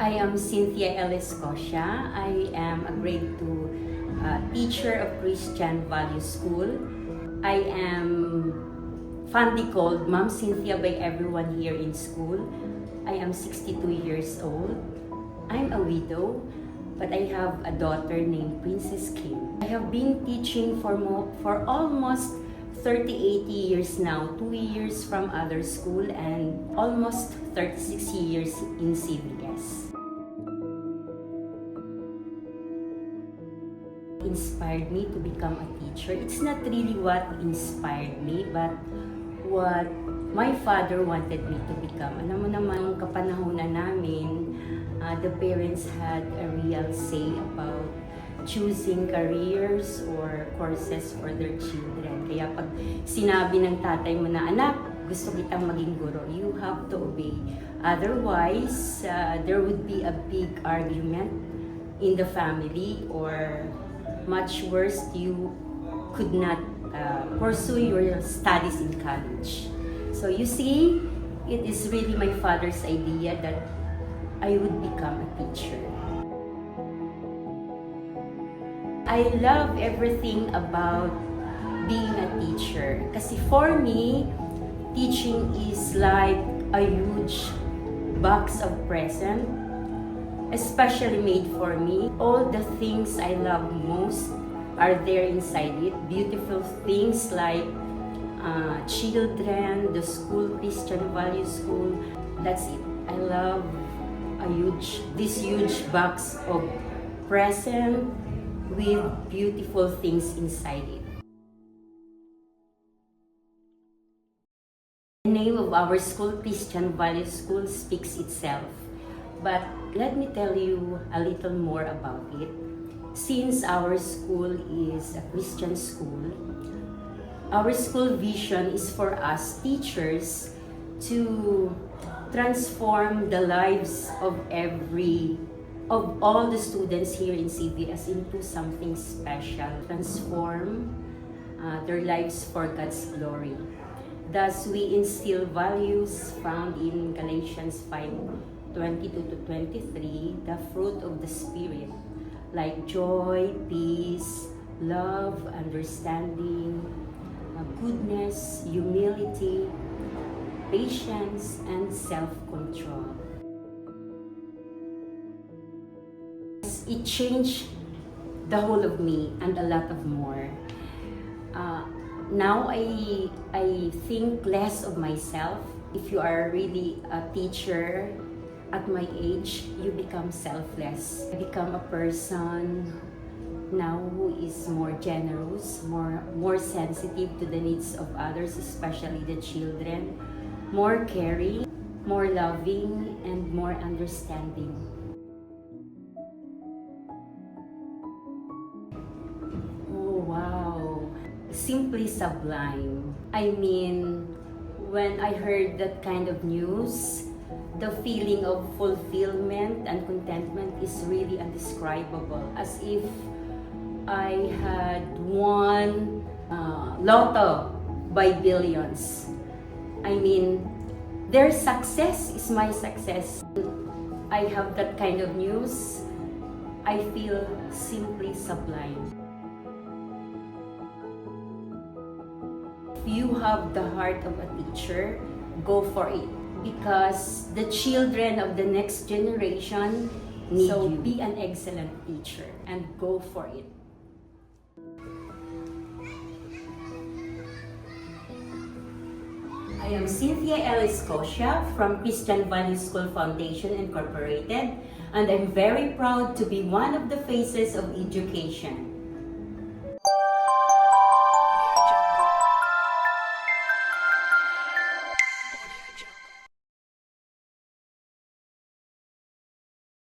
I am Cynthia L. Escocia. I am a grade 2 teacher of Christian Value School. I am fondly called Mom Cynthia by everyone here in school. I am 62 years old. I'm a widow, but I have a daughter named Princess Kim. I have been teaching for almost 30-80 years now, 2 years from other school and almost 36 years in CVS. Inspired me to become a teacher. It's not really what inspired me, but what my father wanted me to become. Alam mo naman, kapanahonan namin, the parents had a real say about choosing careers or courses for their children. Kaya pag sinabi ng tatay mo na, anak, gusto kitang maging guro, you have to obey. Otherwise, there would be a big argument in the family, or much worse, you could not pursue your studies in college. So you see, it is really my father's idea that I would become a teacher. I love everything about being a teacher. Kasi for me, teaching is like a huge box of present, especially made for me. All the things I love most are there inside it. Beautiful things like children, the school, Christian Value School. That's it. I love this huge box of present with beautiful things inside it. The name of our school, Christian Value School, speaks itself. But let me tell you a little more about it. Since our school is a Christian school, our school vision is for us teachers to transform the lives of all the students here in CVS into something special. Transform their lives for God's glory. Thus, we instill values found in Galatians 5:22-23, the fruit of the Spirit, like joy, peace, love, understanding, goodness, humility, patience, and self-control. It changed the whole of me and a lot of more. Now I think less of myself. If you are really a teacher at my age, you become selfless. I become a person now who is more generous, more sensitive to the needs of others, especially the children, more caring, more loving, and more understanding. Oh wow, simply sublime. I mean, when I heard that kind of news, the feeling of fulfillment and contentment is really indescribable, as if I had won lotto by billions. I mean, their success is my success. I have that kind of news. I feel simply sublime. If you have the heart of a teacher, go for it. Because the children of the next generation need you. So be an excellent teacher and go for it. I am Cynthia L. Escocia from Christian Value School Foundation Incorporated, and I'm very proud to be one of the faces of education.